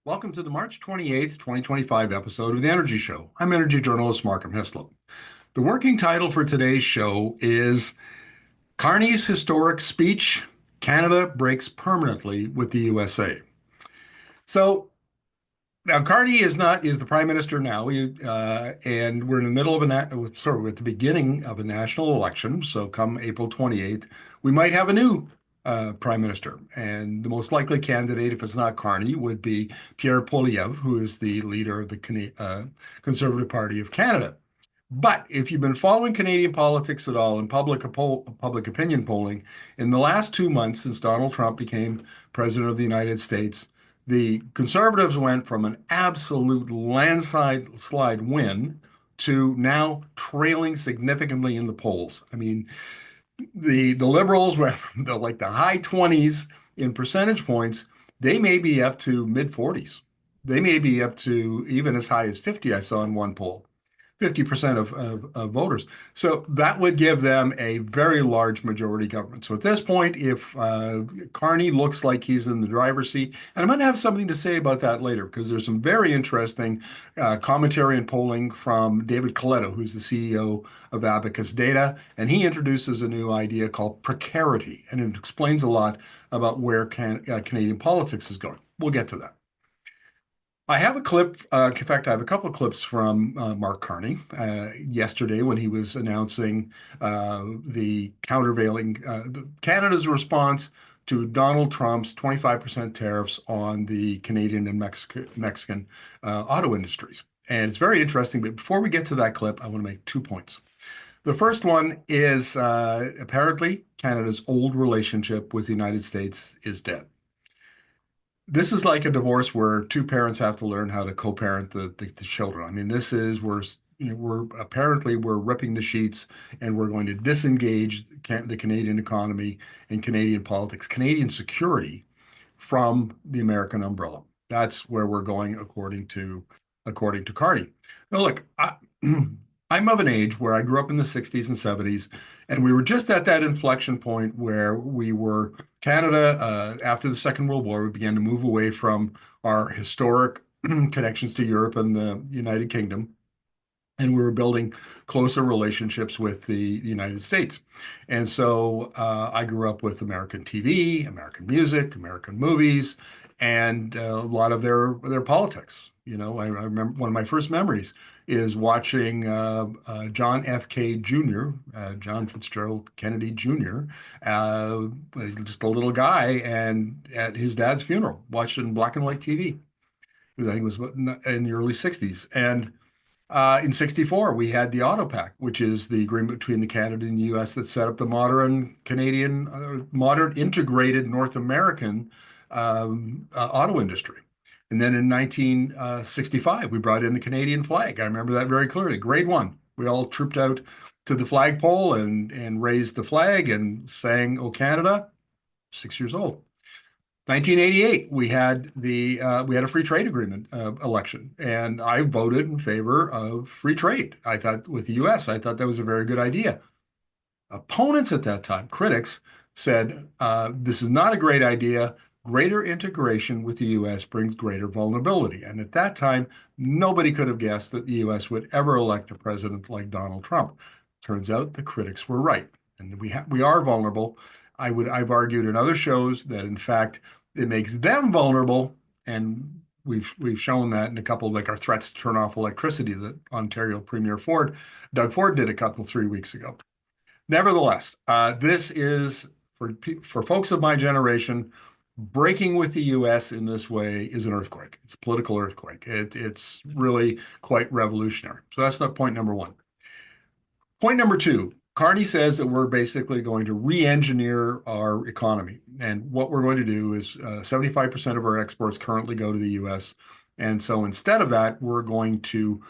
Welcome to the March 28th, 2025 episode of the Energy Show. I'm energy journalist Markham Hislop. The working title for today's show is Carney's Historic Speech, Canada Breaks Permanently with the USA. So now Carney is the prime minister now, and we're in the middle of sort of at the beginning of a national election. So come April 28th, we might have a new prime minister, and the most likely candidate, if it's not Carney, would be Pierre Poilievre, who is the leader of the Conservative Party of Canada. But if you've been following Canadian politics at all and public opinion polling, in the last 2 months since Donald Trump became president of the United States, the Conservatives went from an absolute landslide win to now trailing significantly in the polls. I mean, the Liberals went from the high 20s in percentage points. They may be up to mid 40s. They may be up to even as high as 50, I saw in one poll. 50% of voters. So that would give them a very large majority government. So at this point, if Carney looks like he's in the driver's seat, and I'm going to have something to say about that later because there's some very interesting commentary and polling from David Coletto, who's the CEO of Abacus Data, and he introduces a new idea called Precarity, and it explains a lot about where Canadian politics is going. We'll get to that. I have a clip. In fact, I have a couple of clips from Mark Carney yesterday when he was announcing the countervailing Canada's response to Donald Trump's 25% tariffs on the Canadian and Mexican auto industries. And it's very interesting. But before we get to that clip, I want to make 2 points. The first one is apparently Canada's old relationship with the United States is dead. This is like a divorce where two parents have to learn how to co-parent the children. I mean, this is we're ripping the sheets and we're going to disengage the Canadian economy and Canadian politics, Canadian security from the American umbrella. That's where we're going, according to Carney. Now, look, I'm of an age where I grew up in the 60s and 70s, and we were just at that inflection point where Canada, after the Second World War, we began to move away from our historic connections to Europe and the United Kingdom. And we were building closer relationships with the United States. And so I grew up with American TV, American music, American movies, and a lot of their politics. I remember one of my first memories is watching John F.K. Jr., John Fitzgerald Kennedy Jr., was just a little guy, and at his dad's funeral, watched it in black and white TV. I think it was in the early 60s. And in 64, we had the Auto Pact, which is the agreement between the Canada and the U.S. that set up the modern integrated North American auto industry. And then in 1965, we brought in the Canadian flag. I remember that very clearly. Grade one, we all trooped out to the flagpole and raised the flag and sang "O Canada." 6 years old. 1988, we had a free trade agreement election, and I voted in favor of free trade. I thought with the U.S., I thought that was a very good idea. Opponents at that time, critics, said this is not a great idea. Greater integration with the U.S. brings greater vulnerability. And at that time, nobody could have guessed that the U.S. would ever elect a president like Donald Trump. Turns out the critics were right, and we are vulnerable. I've argued in other shows that in fact it makes them vulnerable, and we've shown that in a couple like our threats to turn off electricity that Ontario Premier Doug Ford did a couple 3 weeks ago. Nevertheless, this is for folks of my generation. Breaking with the U.S. in this way is an earthquake. It's a political earthquake. It's really quite revolutionary. So that's not point number one. Point number two, Carney says that we're basically going to re-engineer our economy. And what we're going to do is 75% of our exports currently go to the U.S. And so instead of that, we're going to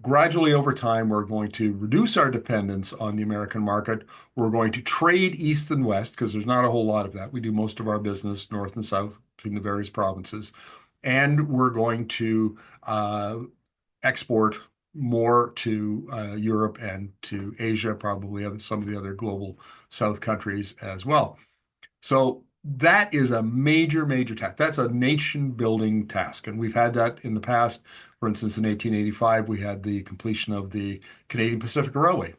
gradually over time, we're going to reduce our dependence on the American market. We're going to trade east and west because there's not a whole lot of that. We do most of our business north and south between the various provinces. And we're going to export more to Europe and to Asia, probably some of the other global south countries as well. So that is a major, major task. That's a nation building task. And we've had that in the past. For instance, in 1885, we had the completion of the Canadian Pacific Railway.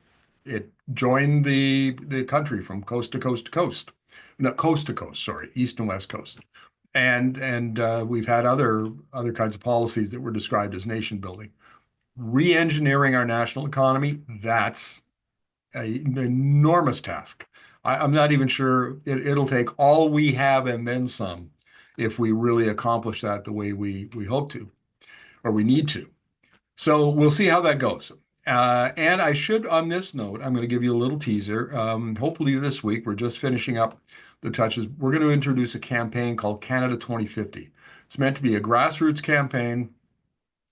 It joined the country from coast to coast to coast. No, coast to coast, sorry, east and west coast. And we've had other kinds of policies that were described as nation building. Re-engineering our national economy, that's an enormous task. I'm not even sure it'll take all we have and then some if we really accomplish that the way we hope to or we need to. So we'll see how that goes. And I should, on this note, I'm going to give you a little teaser. Hopefully this week, we're just finishing up the touches. We're going to introduce a campaign called Canada 2050. It's meant to be a grassroots campaign,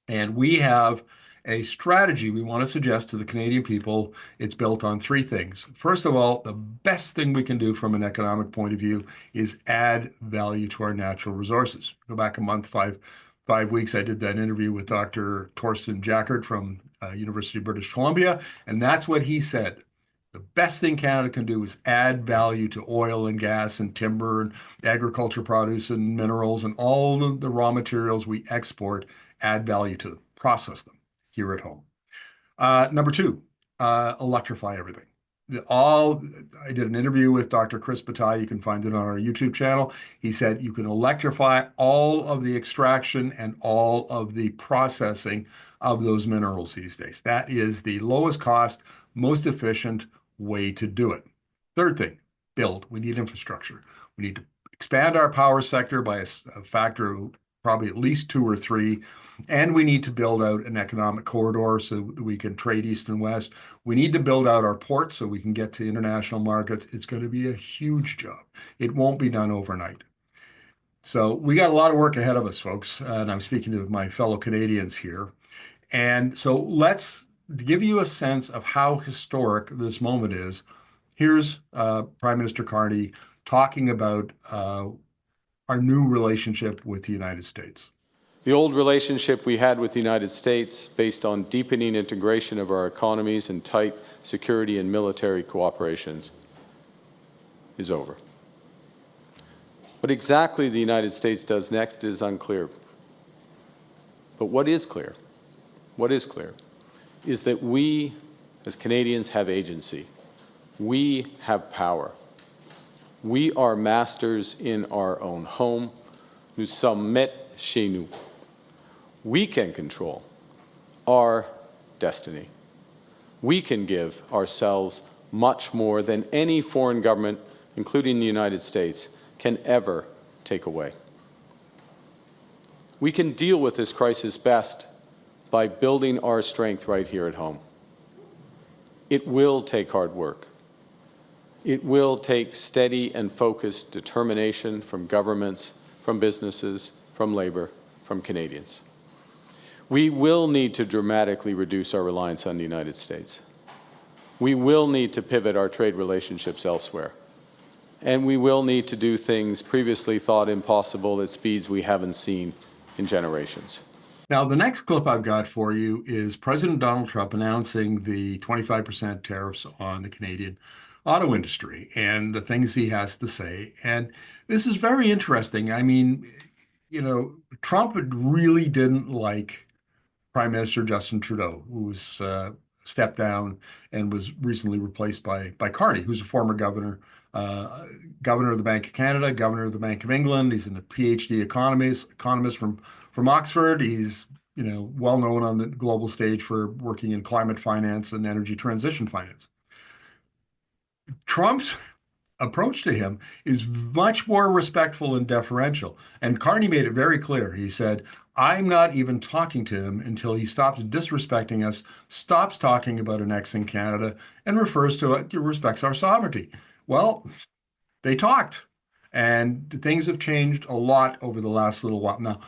and we have a strategy we want to suggest to the Canadian people. It's built on three things. First of all, the best thing we can do from an economic point of view is add value to our natural resources. Go back a month, five weeks, I did that interview with Dr. Torsten Jackert from University of British Columbia, and that's what he said. The best thing Canada can do is add value to oil and gas and timber and agriculture produce and minerals and all the raw materials we export, add value to them, process them here at home. Number two, electrify everything. I did an interview with Dr. Chris Bataille. You can find it on our YouTube channel. He said you can electrify all of the extraction and all of the processing of those minerals these days. That is the lowest cost, most efficient way to do it. Third thing, build. We need infrastructure. We need to expand our power sector by a factor of probably at least two or three. And we need to build out an economic corridor so that we can trade east and west. We need to build out our ports so we can get to international markets. It's going to be a huge job. It won't be done overnight. So we got a lot of work ahead of us, folks. And I'm speaking to my fellow Canadians here. And so let's give you a sense of how historic this moment is. Here's Prime Minister Carney talking about our new relationship with the United States. The old relationship we had with the United States, based on deepening integration of our economies and tight security and military cooperation, is over. What exactly the United States does next is unclear. But what is clear is that we, as Canadians, have agency. We have power. We are masters in our own home. Nous sommes maîtres chez nous. We can control our destiny. We can give ourselves much more than any foreign government, including the United States, can ever take away. We can deal with this crisis best by building our strength right here at home. It will take hard work. It will take steady and focused determination from governments, from businesses, from labor, from Canadians. We will need to dramatically reduce our reliance on the United States. We will need to pivot our trade relationships elsewhere. And we will need to do things previously thought impossible at speeds we haven't seen in generations. Now, the next clip I've got for you is President Donald Trump announcing the 25% tariffs on the Canadian auto industry and the things he has to say. And this is very interesting. I mean, Trump really didn't like Prime Minister Justin Trudeau, who was stepped down and was recently replaced by Carney, who's a former governor of the Bank of Canada, governor of the Bank of England. He's a PhD economist from Oxford. He's well known on the global stage for working in climate finance and energy transition finance. Trump's approach to him is much more respectful and deferential. And Carney made it very clear. He said, I'm not even talking to him until he stops disrespecting us, stops talking about annexing Canada, and respects our sovereignty. Well, they talked, and things have changed a lot over the last little while. Now,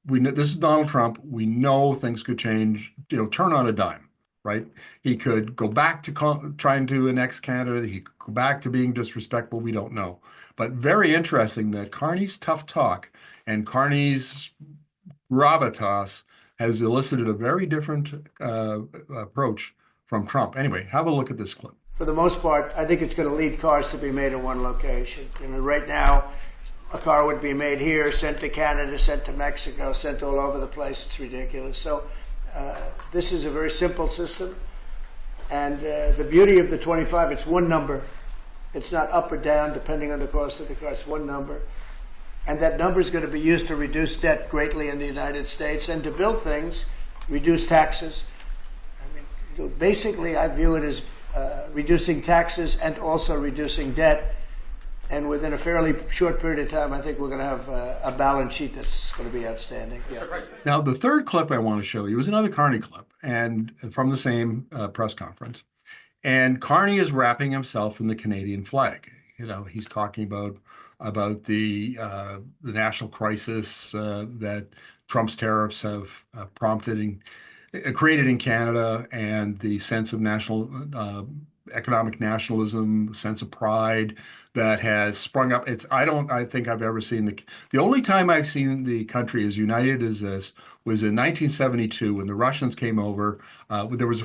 this is Donald Trump. We know things could change, turn on a dime. Right? He could go back to trying to annex Canada. He could go back to being disrespectful. We don't know. But very interesting that Carney's tough talk and Carney's gravitas has elicited a very different approach from Trump. Anyway, have a look at this clip. for the most part, I think it's going to lead cars to be made in one location. Right now, a car would be made here, sent to Canada, sent to Mexico, sent all over the place. It's ridiculous. So this is a very simple system. And the beauty of the 25, it's one number. It's not up or down depending on the cost of the car. It's one number. And that number is going to be used to reduce debt greatly in the United States and to build things, reduce taxes. I mean, basically, I view it as reducing taxes and also reducing debt. And within a fairly short period of time, I think we're going to have a balance sheet that's going to be outstanding. Yeah. Now, the third clip I want to show you is another Carney clip, and from the same press conference. And Carney is wrapping himself in the Canadian flag. He's talking about the national crisis that Trump's tariffs have created in Canada, and the sense of national economic nationalism, sense of pride that has sprung up. I think I've ever seen the only time I've seen the country as united as this was in 1972 when the Russians came over. There was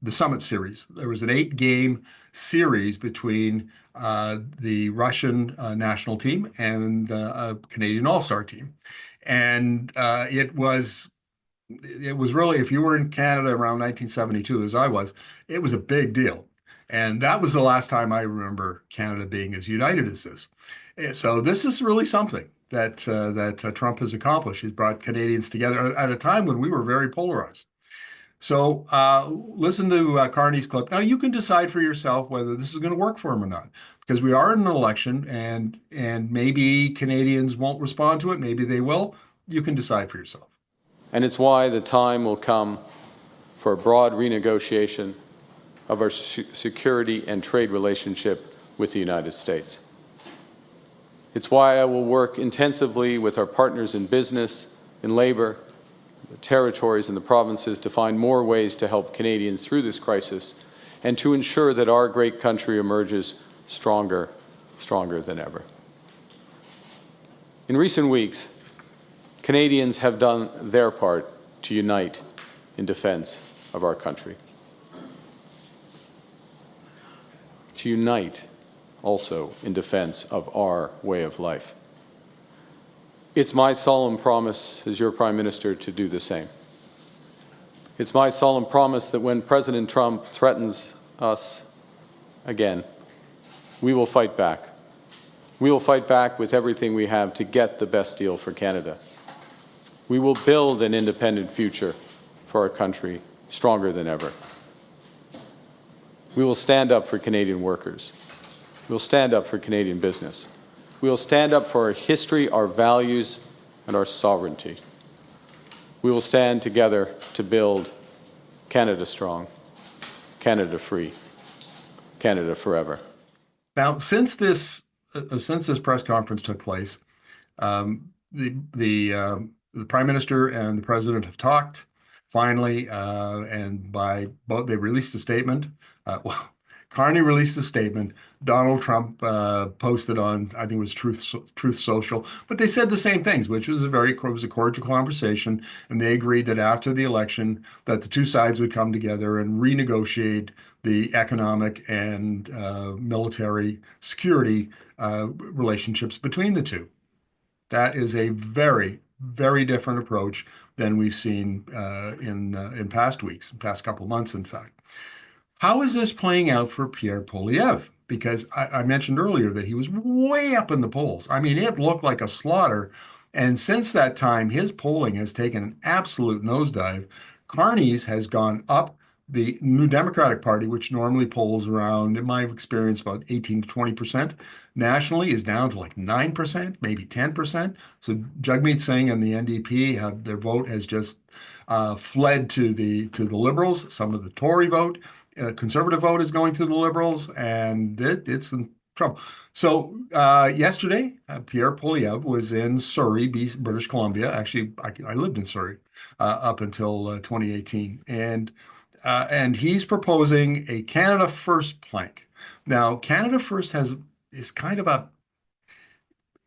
the Summit Series. There was an 8-game series between the Russian national team and a Canadian All-Star team, and it was really, if you were in Canada around 1972, as I was, it was a big deal. And that was the last time I remember Canada being as united as this. So this is really something that Trump has accomplished. He's brought Canadians together at a time when we were very polarized. So listen to Carney's clip. Now you can decide for yourself whether this is going to work for him or not, because we are in an election, and maybe Canadians won't respond to it. Maybe they will. You can decide for yourself. And it's why the time will come for a broad renegotiation of our security and trade relationship with the United States. It's why I will work intensively with our partners in business, in labor, the territories and the provinces to find more ways to help Canadians through this crisis and to ensure that our great country emerges stronger than ever. In recent weeks, Canadians have done their part to unite in defense of our country. To unite also in defense of our way of life. It's my solemn promise as your Prime Minister to do the same. It's my solemn promise that when President Trump threatens us again, we will fight back. We will fight back with everything we have to get the best deal for Canada. We will build an independent future for our country stronger than ever. We will stand up for Canadian workers. We will stand up for Canadian business. We will stand up for our history, our values, and our sovereignty. We will stand together to build Canada strong, Canada free, Canada forever. Now, since this press conference took place, the Prime Minister and the President have talked finally, and by both they released a statement. Carney released a statement. Donald Trump posted on, I think it was Truth Social, but they said the same things, which was a cordial conversation, and they agreed that after the election, that the two sides would come together and renegotiate the economic and military security relationships between the two. That is a very, very different approach than we've seen in past weeks, past couple of months, in fact. How is this playing out for Pierre Poilievre? Because I mentioned earlier that he was way up in the polls. I mean, it looked like a slaughter. And since that time, his polling has taken an absolute nosedive. Carney's has gone up. The New Democratic Party, which normally polls around, in my experience, about 18 to 20%, nationally is down to like 9%, maybe 10%. So Jagmeet Singh and the NDP their vote has just fled to the Liberals. Some of the Tory vote, Conservative vote is going to the Liberals, and it's in trouble. So yesterday, Pierre Poilievre was in Surrey, British Columbia. Actually, I lived in Surrey up until 2018, and he's proposing a Canada First plank. Now, Canada First is kind of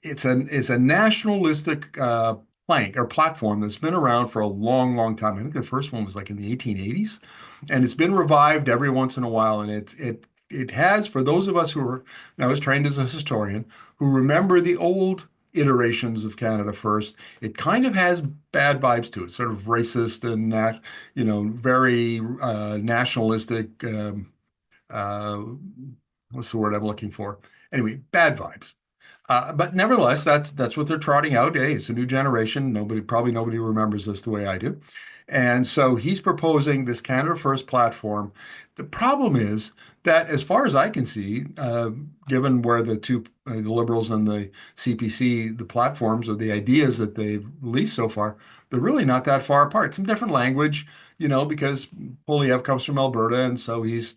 it's a nationalistic plank or platform that's been around for a long, long time. I think the first one was like in the 1880s, and it's been revived every once in a while. And it has, for those of us who are, and I was trained as a historian, who remember the old iterations of Canada First, it kind of has bad vibes to it, sort of racist and very nationalistic. Uh, what's the word I'm looking for? Anyway, bad vibes. But nevertheless, that's what they're trotting out. Hey, it's a new generation. Probably nobody remembers this the way I do. And so he's proposing this Canada First platform. The problem is that, as far as I can see, given where the Liberals and the CPC, the platforms or the ideas that they've released so far, they're really not that far apart. Some different language, because Poilievre comes from Alberta, and so he's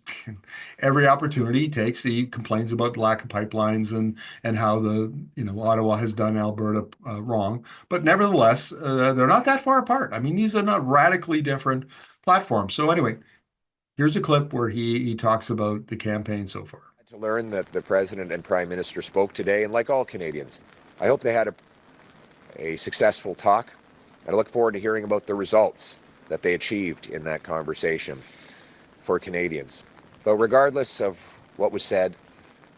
every opportunity he takes, he complains about lack of pipelines and how Ottawa has done Alberta wrong. But nevertheless, they're not that far apart. I mean, these are not radically different platforms. So anyway, here's a clip where he talks about the campaign so far. To learn that the President and Prime Minister spoke today, and like all Canadians, I hope they had a successful talk, and I look forward to hearing about the results that they achieved in that conversation for Canadians. But regardless of what was said,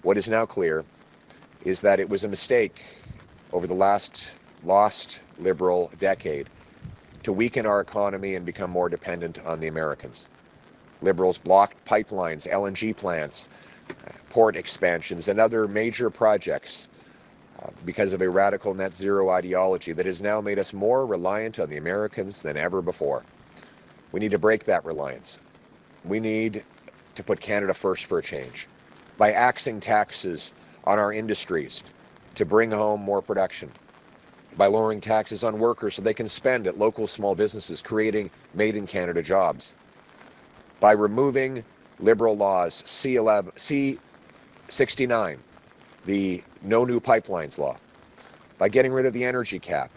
what is now clear is that it was a mistake over the lost Liberal decade to weaken our economy and become more dependent on the Americans. Liberals blocked pipelines, LNG plants, port expansions, and other major projects because of a radical net zero ideology that has now made us more reliant on the Americans than ever before. We need to break that reliance. We need to put Canada first for a change by axing taxes on our industries to bring home more production, by lowering taxes on workers so they can spend at local small businesses, creating made-in-Canada jobs, by removing Liberal laws, C-69, the No New Pipelines law, by getting rid of the energy cap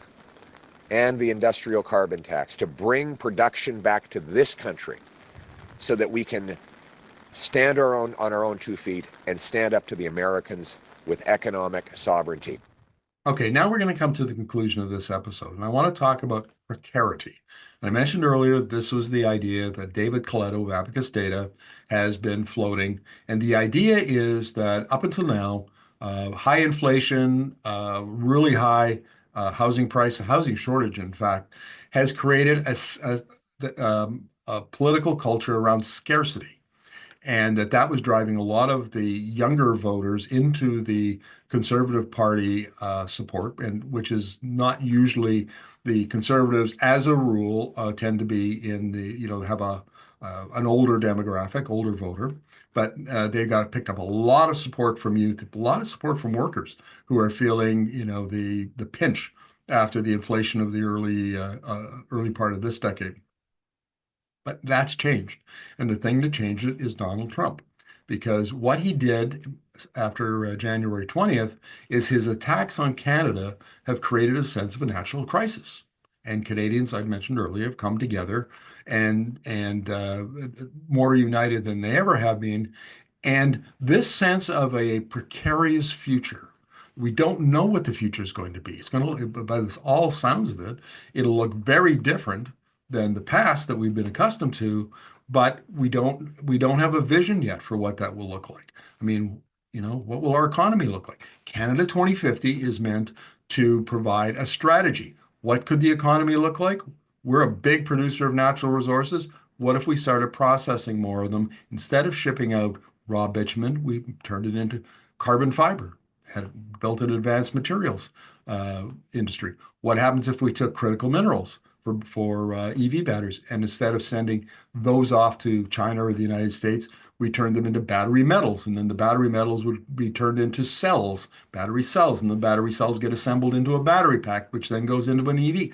and the industrial carbon tax to bring production back to this country so that we can stand on our own 2 feet and stand up to the Americans with economic sovereignty. Okay, now we're going to come to the conclusion of this episode, and I want to talk about precarity. And I mentioned earlier this was the idea that David Coletto of Abacus Data has been floating, and the idea is that up until now, high inflation, really high housing price, a housing shortage, in fact, has created a political culture around scarcity, and that was driving a lot of the younger voters into the Conservative Party support, and which is not usually the Conservatives, as a rule, tend to be in have an older demographic, older voter, but they got picked up a lot of support from youth, a lot of support from workers who are feeling the pinch after the inflation of the early part of this decade. But that's changed. And the thing to change it is Donald Trump, because what he did after January 20th is his attacks on Canada have created a sense of a national crisis. And Canadians, I mentioned earlier, have come together and more united than they ever have been. And this sense of a precarious future, we don't know what the future is going to be. It's going to, by this all sounds of it, it'll look very different than the past that we've been accustomed to, but we don't have a vision yet for what that will look like. I mean, what will our economy look like? Canada 2050 is meant to provide a strategy. What could the economy look like? We're a big producer of natural resources. What if we started processing more of them? Instead of shipping out raw bitumen, we turned it into carbon fiber, had built an advanced materials industry. What happens if we took critical minerals for EV batteries, and instead of sending those off to China or the United States, we turned them into battery metals, and then the battery metals would be turned into cells, battery cells, and the battery cells get assembled into a battery pack, which then goes into an EV.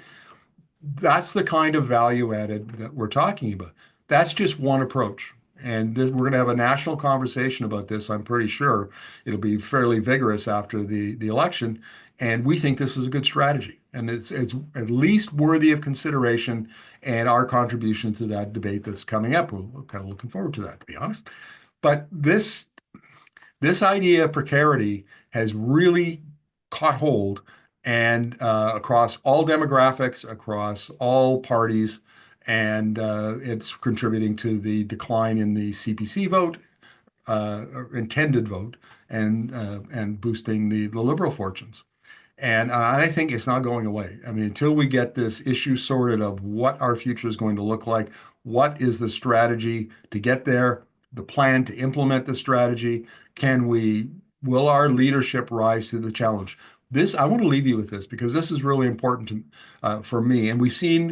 That's the kind of value added that we're talking about. That's just one approach. And we're going to have a national conversation about this. I'm pretty sure it'll be fairly vigorous after the election. And we think this is a good strategy. And it's at least worthy of consideration and our contribution to that debate that's coming up. We're kind of looking forward to that, to be honest. But this idea of precarity has really caught hold. and across all demographics, across all parties, and it's contributing to the decline in the CPC vote, or intended vote, and boosting the liberal fortunes. And I think it's not going away. I mean, until we get this issue sorted of what our future is going to look like, what is the strategy to get there, the plan to implement the strategy, will our leadership rise to the challenge? This, I want to leave you with this because this is really important for me. And we've seen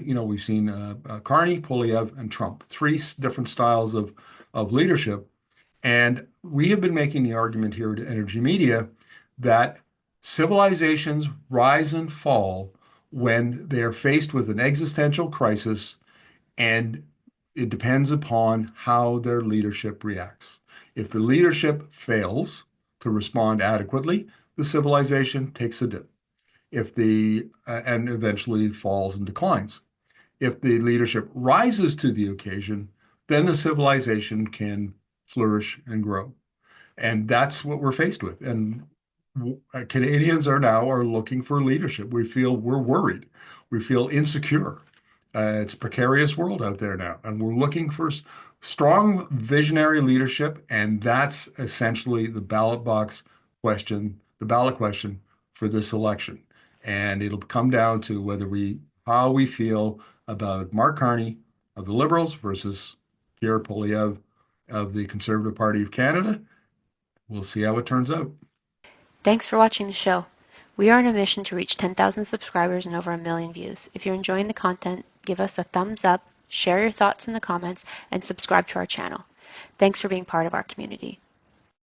Carney, Poilievre, and Trump, three different styles of leadership. And we have been making the argument here at Energy Media that civilizations rise and fall when they are faced with an existential crisis, and it depends upon how their leadership reacts. If the leadership fails to respond adequately, the civilization takes a dip. And eventually falls and declines. If the leadership rises to the occasion, then the civilization can flourish and grow. And that's what we're faced with. And Canadians are looking for leadership. We're worried. We feel insecure. It's a precarious world out there now, and we're looking for strong visionary leadership. And that's essentially the ballot question for this election. And it'll come down to how we feel about Mark Carney of the Liberals versus Pierre Poilievre of the Conservative Party of Canada. We'll see how it turns out. Thanks for watching the show. We are on a mission to reach 10,000 subscribers and over 1 million views. If you're enjoying the content, give us a thumbs up, share your thoughts in the comments, and subscribe to our channel. Thanks for being part of our community.